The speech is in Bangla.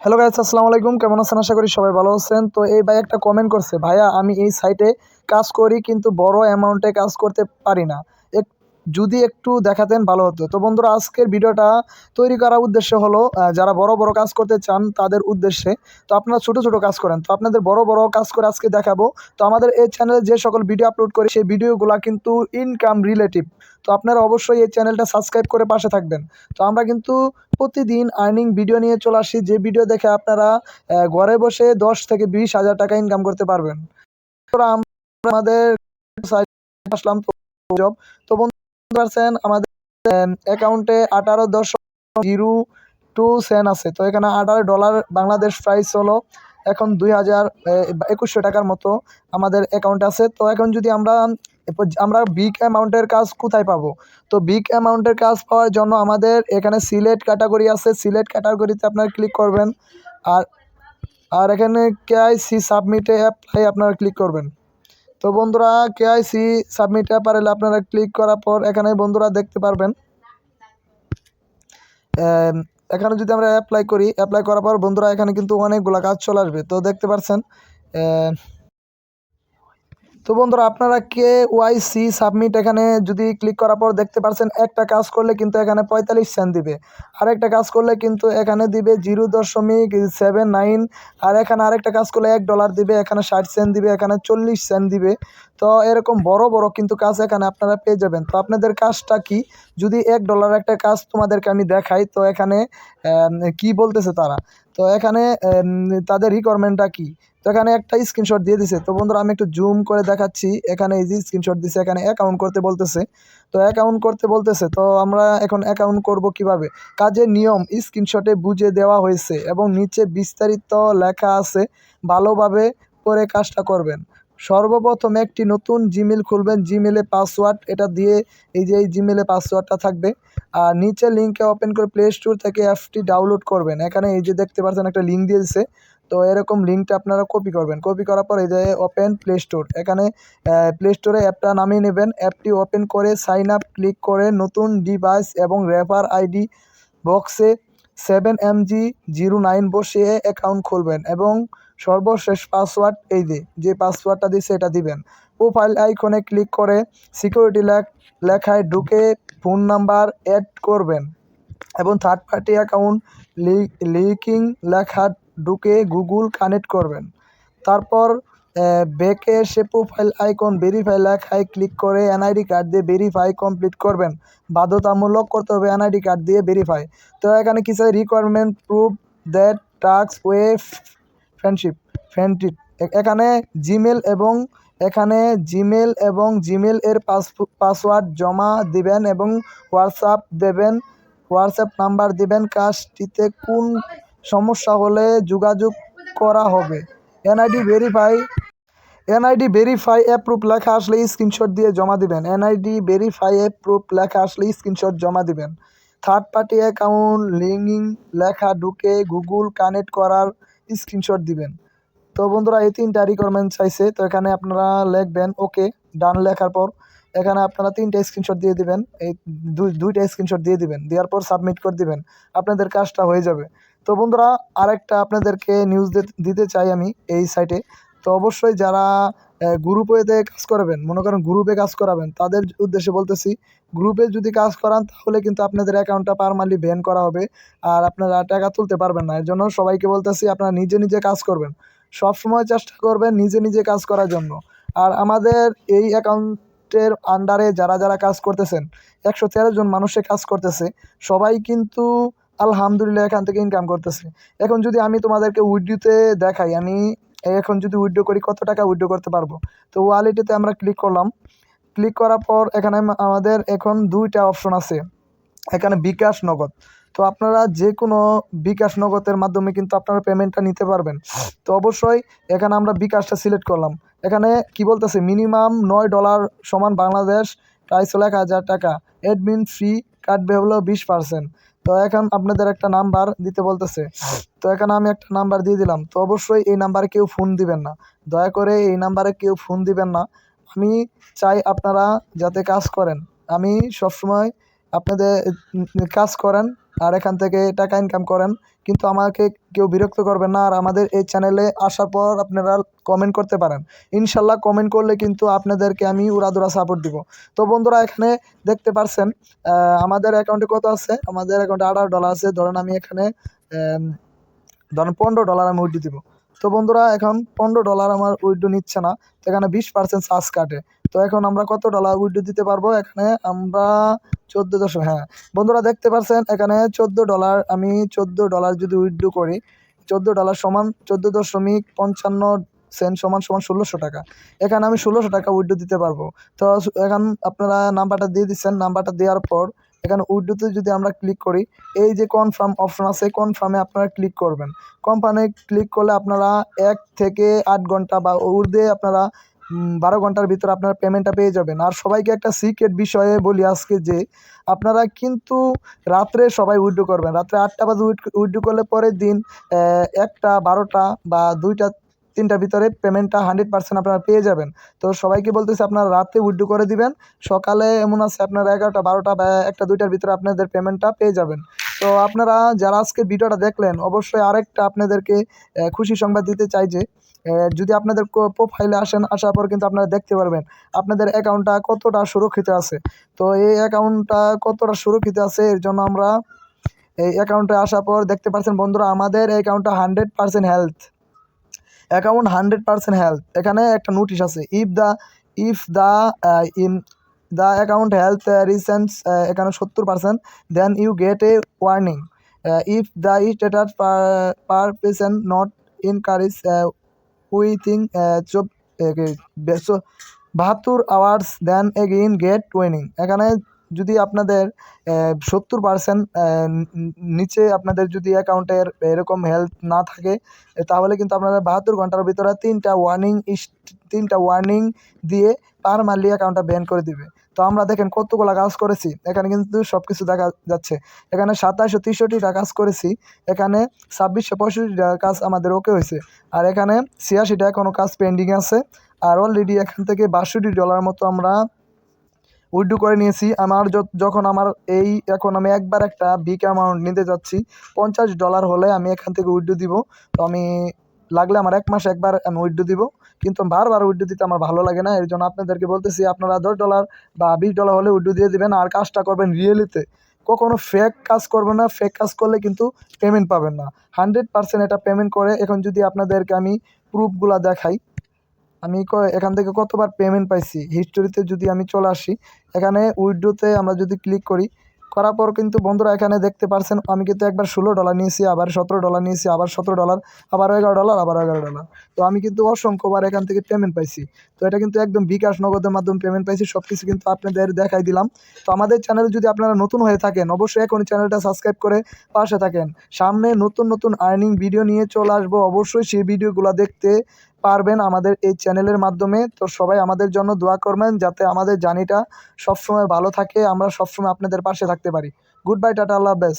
হ্যালো গাইস, আসসালামু আলাইকুম। কেমন আছেন? আশা করি সবাই ভালো আছেন। তো এই ভাই একটা কমেন্ট করছে, ভাইয়া আমি এই সাইটে কাজ করি কিন্তু বড় অ্যামাউন্টে কাজ করতে পারি না। এক যদি একটু দেখাতেন ভালো হতো। তো বন্ধুরা, আজকের ভিডিওটা তৈরি করার উদ্দেশ্য হলো যারা বড় বড় কাজ করতে চান তাদের উদ্দেশ্যে। তো আপনারা ছোট ছোট কাজ করেন, তো আপনাদের বড় বড় কাজ করে আজকে দেখাবো। তো আমাদের এই চ্যানেলে যে সকল ভিডিও আপলোড করি সেই ভিডিওগুলা কিন্তু ইনকাম রিলেটিভ। তো আপনারা অবশ্যই এই চ্যানেলটা সাবস্ক্রাইব করে পাশে থাকবেন। তো আমরা কিন্তু প্রতিদিন আর্নিং ভিডিও নিয়ে চলে আসি, যে ভিডিও দেখে আপনারা ঘরে বসে 10 থেকে 20 হাজার টাকা ইনকাম করতে পারবেন। তো আমরা আমাদের সাইটে আসলাম। তো জব, তো বন্ধু পারছেন আমাদের অ্যাকাউন্টে 18.02 আছে। তো এখানে $18 বাংলাদেশ প্রাইস হলো এখন 2100 টাকার মতো আমাদের অ্যাকাউন্টে আছে। তো এখন যদি আমরা বিগ অ্যামাউন্টের কাজ কোথায় পাবো? তো বিগ অ্যামাউন্টের কাজ পাওয়ার জন্য আমাদের এখানে সিলেক্ট ক্যাটাগরি আছে, সিলেক্ট ক্যাটাগরিতে আপনারা ক্লিক করবেন। আর আর এখানে কেআইসি সাবমিটে অ্যাপ্লাই আপনারা ক্লিক করবেন। তো বন্ধুরা, কেআইসি সাবমিট অ্যাপারেলে আপনারা ক্লিক করার পর এখানে বন্ধুরা দেখতে পারবেন, এখানে যদি আমরা অ্যাপ্লাই করি, অ্যাপ্লাই করার পর বন্ধুরা এখানে কিন্তু অনেকগুলো কাজ চলে আসবে। তো দেখতে পাচ্ছেন, তো বন্ধুরা আপনারা কেওয়াইসি সাবমিট এখানে যদি ক্লিক করার পর দেখতে পাচ্ছেন একটা কাজ করলে কিন্তু এখানে 45 সেন্ট দিবে, আর একটা কাজ করলে কিন্তু এখানে দিবে 0.79, আর এখানে আরেকটা কাজ করলে $1 দিবে, এখানে 60 সেন্ট দিবে, এখানে 40 সেন্ট দিবে। তো এরকম বড় বড় কিন্তু কাজ এখানে আপনারা পেয়ে যাবেন। তো আপনাদের কাজটা কি? যদি $1 একটা কাজ তোমাদেরকে আমি দেখাই, তো এখানে কি বলতেছে তারা, তো এখানে তাদের রিকোয়ারমেন্টটা কি, তো এখানে একটা স্ক্রিনশট দিয়ে দিছে। তো বন্ধুরা আমি একটু জুম করে দেখাচ্ছি, এখানে এই যে স্ক্রিনশট দিছে, এখানে অ্যাকাউন্ট করতে বলতেছে। তো অ্যাকাউন্ট করতে বলতেছে, তো আমরা এখন অ্যাকাউন্ট করব কিভাবে? কাজের নিয়ম স্ক্রিনশটে বুঝিয়ে দেওয়া হয়েছে এবং নিচে বিস্তারিত লেখা আছে, ভালোভাবে করে কাজটা করবেন। সর্বপ্রথম একটি নতুন জিমেল খুলবেন, জিমেলে পাসওয়ার্ড এটা দিয়ে, এই যে এই জিমেলে পাসওয়ার্ডটা থাকবে। আর নিচে লিঙ্কে ওপেন করে প্লে স্টোর থেকে অ্যাপটি ডাউনলোড করবেন। এখানে এই যে দেখতে পাচ্ছেন একটা লিঙ্ক দিয়ে দিছে, তো এরকম লিঙ্কটা আপনারা কপি করবেন। কপি করার পর এই যে ওপেন প্লে স্টোর, এখানে প্লে স্টোরে অ্যাপটা নামিয়ে নেবেন। অ্যাপটি ওপেন করে সাইন আপ ক্লিক করে নতুন ডিভাইস এবং রেফার আইডি বক্সে 7MG09 বসিয়ে অ্যাকাউন্ট খুলবেন এবং সর্বশেষ পাসওয়ার্ড এই যে পাসওয়ার্ডটা দিচ্ছে এটা দিবেন। প্রোফাইল আইকনে ক্লিক করে সিকিউরিটি লেখায় ঢুকে ফোন নাম্বার অ্যাড করবেন এবং থার্ড পার্টি অ্যাকাউন্ট লিঙ্কিং লেখা ঢুকে গুগল কানেক্ট করবেন। তারপর ব্যাকে এসে প্রোফাইল আইকন ভেরিফাই লেখায় ক্লিক করে এনআইডি কার্ড দিয়ে ভেরিফাই কমপ্লিট করবেন। বাধ্যতামূলক করতে হবে এনআইডি কার্ড দিয়ে ভেরিফাই। তো এখানে কি চাই? Requirement proof that task way friendship. এখানে জিমেল এবং জিমেল এর পাসওয়ার্ড জমা দিবেন এবং হোয়াটসঅ্যাপ দেবেন, হোয়াটসঅ্যাপ নাম্বার দিবেন। কাজটিতে কোন সমস্যা হলে যোগাযোগ করা হবে। এনআইডি ভেরিফাই অ্যাপ্রুভ লেখা আসলে স্ক্রিনশট দিয়ে জমা দিবেন। এনআইডি ভেরিফাই অ্যাপ্রুভ লেখা আসলে স্ক্রিনশট জমা দিবেন। থার্ড পার্টি অ্যাকাউন্ট লিঙ্কিং লেখা ঢুকে গুগল কানেক্ট করার স্ক্রিনশট দিবেন। তো বন্ধুরা এই 3টা রিকোয়ারমেন্ট চাইছে। তো এখানে আপনারা লিখবেন ওকে, ডান লেখার পর এখানে আপনারা 3টা স্ক্রিনশট দিয়ে দিবেন, এই দুইটা স্ক্রিনশট দিয়ে দিবেন, দেওয়ার পর সাবমিট করে দিবেন, আপনাদের কাজটা হয়ে যাবে। তো বন্ধুরা আরেকটা আপনাদেরকে নিউজ দিতে চাই আমি এই সাইটে। তো অবশ্যই যারা গ্রুপেতে কাজ করাবেন, মনে করেন গ্রুপে কাজ করাবেন, তাদের উদ্দেশ্যে বলতেছি, গ্রুপে যদি কাজ করান তাহলে কিন্তু আপনাদের অ্যাকাউন্টটা পার্মানেন্টলি ব্যান করা হবে আর আপনারা টাকা তুলতে পারবেন না। এর জন্য সবাইকে বলতেছি আপনারা নিজে নিজে কাজ করবেন, সবসময় চেষ্টা করবেন নিজে নিজে কাজ করার জন্য। আর আমাদের এই অ্যাকাউন্টের আন্ডারে যারা যারা কাজ করতেছেন, 113 জন মানুষে কাজ করতেছে, সবাই কিন্তু আলহামদুলিল্লাহ এখান থেকে ইনকাম করতেছে। এখন যদি আমি তোমাদেরকে উইড্রোতে দেখাই, আমি এখন যদি উইড্রো করি কত টাকা উইড্রো করতে পারবো। তো ওয়ালেটেতে আমরা ক্লিক করলাম, ক্লিক করার পর এখানে আমাদের এখন 2টা অপশন আছে, এখানে বিকাশ নগদ। তো আপনারা যে কোনো বিকাশ নগদের মাধ্যমে কিন্তু আপনারা পেমেন্টটা নিতে পারবেন। তো অবশ্যই এখানে আমরা বিকাশটা সিলেক্ট করলাম। এখানে কি বলতেছে, মিনিমাম $9 সমান বাংলাদেশ প্রাইস হলো 1000 টাকা, অ্যাডমিন ফি কাটবে হলো 20%। তো এখন আপনাদের একটা নাম্বার দিতে বলতেছে, তো এখানে আমি একটা নাম্বার দিয়ে দিলাম। তো অবশ্যই এই নাম্বারে কেউ ফোন দিবেন না, দয়া করে এই নাম্বারে কেউ ফোন দিবেন না। আমি চাই আপনারা যাতে কাজ করেন, আমি সবসময় আপনাদের কাজ করেন, আর এখান থেকে টাকা ইনকাম করেন, কিন্তু আমাকে কেউ বিরক্ত করবেন না। আর আমাদের এই চ্যানেলে আসার পর আপনারা কমেন্ট করতে পারেন, ইনশাল্লাহ কমেন্ট করলে কিন্তু আপনাদেরকে আমি উড়াধুরা সাপোর্ট দিব। তো বন্ধুরা এখানে দেখতে পারছেন আমাদের অ্যাকাউন্টে কত আছে। আমাদের অ্যাকাউন্টে $18 আছে। ধরেন আমি এখানে ধরেন $15 আমি উইথড্র দিব। তো বন্ধুরা এখন $15 আমার উইথড্র নিচ্ছে না, তো এখানে 20% চার্জ কাটে। তো এখন আমরা কত ডলার উইথড্র দিতে পারবো, এখানে আমরা 14 হ্যাঁ বন্ধুরা দেখতে পাচ্ছেন এখানে $14। আমি $14 যদি উইথড্র করি, $14 সমান 14.55 সমান সমান 1600 টাকা। এখানে আমি 1600 টাকা উইথড্র দিতে পারবো। তো এখন আপনারা নাম্বারটা দিয়ে দিচ্ছেন, নাম্বারটা দেওয়ার পর এখানে উইথড্রোতে যদি আমরা ক্লিক করি, এই যে কনফার্ম অপশন আছে, কনফার্মে আপনারা ক্লিক করবেন। কনফার্মে ক্লিক করলে আপনারা 1 থেকে 8 ঘন্টা বা ঊর্ধ্বে আপনারা 12 ঘন্টার ভিতরে আপনারা পেমেন্টটা পেয়ে যাবেন। আর সবাইকে একটা সিক্রেট বিষয়ে বলি আজকে, যে আপনারা কিন্তু রাত্রে সবাই উইথড্র করবেন। রাত্রে 8টা বাজে উইথড্র করলে পরের দিন 1টা, 12টা বা 2টা, 3টার ভিতরে পেমেন্টটা 100% আপনারা পেয়ে যাবেন। তো সবাইকে বলতেছি আপনারা রাতে উইথড্র করে দিবেন, সকালে এমন আছে আপনারা 11টা, 12টা বা 1টা, 2টার ভিতরে আপনাদের পেমেন্টটা পেয়ে যাবেন। তো আপনারা যারা আজকে ভিডিওটা দেখলেন, অবশ্যই আরেকটা আপনাদেরকে খুশি সংবাদ দিতে চাই যে যদি আপনাদের প্রোফাইলে আসার পর কিন্তু আপনারা দেখতে পারবেন আপনাদের অ্যাকাউন্টটা কতটা সুরক্ষিত আছে। তো এই অ্যাকাউন্টটা কতটা সুরক্ষিত আছে, এর জন্য আমরা এই অ্যাকাউন্টে আসার পর দেখতে পাচ্ছেন বন্ধুরা আমাদের অ্যাকাউন্টটা 100% হেলথ অ্যাকাউন্ট, 100% হেলথ। এখানে একটা নোটিশ আছে, if the account health recedes এখানে 70%, then you get a warning. If the status per patient not encourage within 72 hours, then again get warning. এখানে যদি আপনাদের 70% নিচে আপনাদের যদি অ্যাকাউন্টের এরকম হেলথ না থাকে, তাহলে কিন্তু আপনারা 72 ঘন্টার ভিতরে 3টা ওয়ার্নিং দিয়ে পারমানেন্টলি অ্যাকাউন্টটা ব্যান করে দিবে। তো আমরা দেখেন কতগুলো কাজ করেছি, এখানে কিন্তু সব কিছু দেখা যাচ্ছে। এখানে 2763টা কাজ করেছি, এখানে 2665টা কাজ আমাদের ওকে হয়েছে, আর এখানে 86টা এখনও কাজ পেন্ডিং আছে। আর অলরেডি এখান থেকে $62 মতো আমরা উইথড্র করে নিয়েছি। আমার যখন আমার এখন আমি একবার একটা বিগ অ্যামাউন্ট নিতে যাচ্ছি, $50 হলে আমি এখান থেকে উইথড্র দিব। তো আমি লাগলে আমার 1 মাসে একবার আমি উইথড্র দিব, কিন্তু বারবার উইথড্র দিতে আমার ভালো লাগে না। এর জন্য আপনাদেরকে বলতেছি আপনারা $10 বা $20 হলে উইথড্র দিয়ে দিবেন। আর কাজটা করবেন রিয়েলিতে, কখনো ফেক কাজ করবেন না। ফেক কাজ করলে কিন্তু পেমেন্ট পাবেন না। 100% এটা পেমেন্ট করে। এখন যদি আপনাদেরকে আমি প্রুফগুলা দেখাই, আমি এখান থেকে কতবার পেমেন্ট পাইছি, হিস্টোরিতে যদি আমি চলে আসি, এখানে উইথড্রোতে আমরা যদি ক্লিক করি, করার পর কিন্তু বন্ধুরা এখানে দেখতে পারছেন আমি কিন্তু একবার $16 নিয়েছি, আবার $17 নিয়েছি, আবার $17, আবার $11, আবার $11। তো আমি কিন্তু অসংখ্যবার এখান থেকে পেমেন্ট পাইছি। তো এটা কিন্তু একদম বিকাশ নগদের মাধ্যমে পেমেন্ট পাইছি। সব কিছু কিন্তু আপনাদের দেখাই দিলাম। তো আমাদের চ্যানেল যদি আপনারা নতুন হয়ে থাকেন, অবশ্যই এখন চ্যানেলটা সাবস্ক্রাইব করে পাশে থাকেন। সামনে নতুন নতুন আর্নিং ভিডিও নিয়ে চলে আসবো, অবশ্যই সেই ভিডিওগুলো দেখতে পারবেন আমাদের এই চ্যানেলের মাধ্যমে। তো সবাই আমাদের জন্য দোয়া করবেন, যাতে আমাদের জার্নিটা সবসময় ভালো থাকে, আমরা সবসময় আপনাদের পাশে থাকতে পারি। গুড বাই, টাটা, আল্লাহ হাফেজ।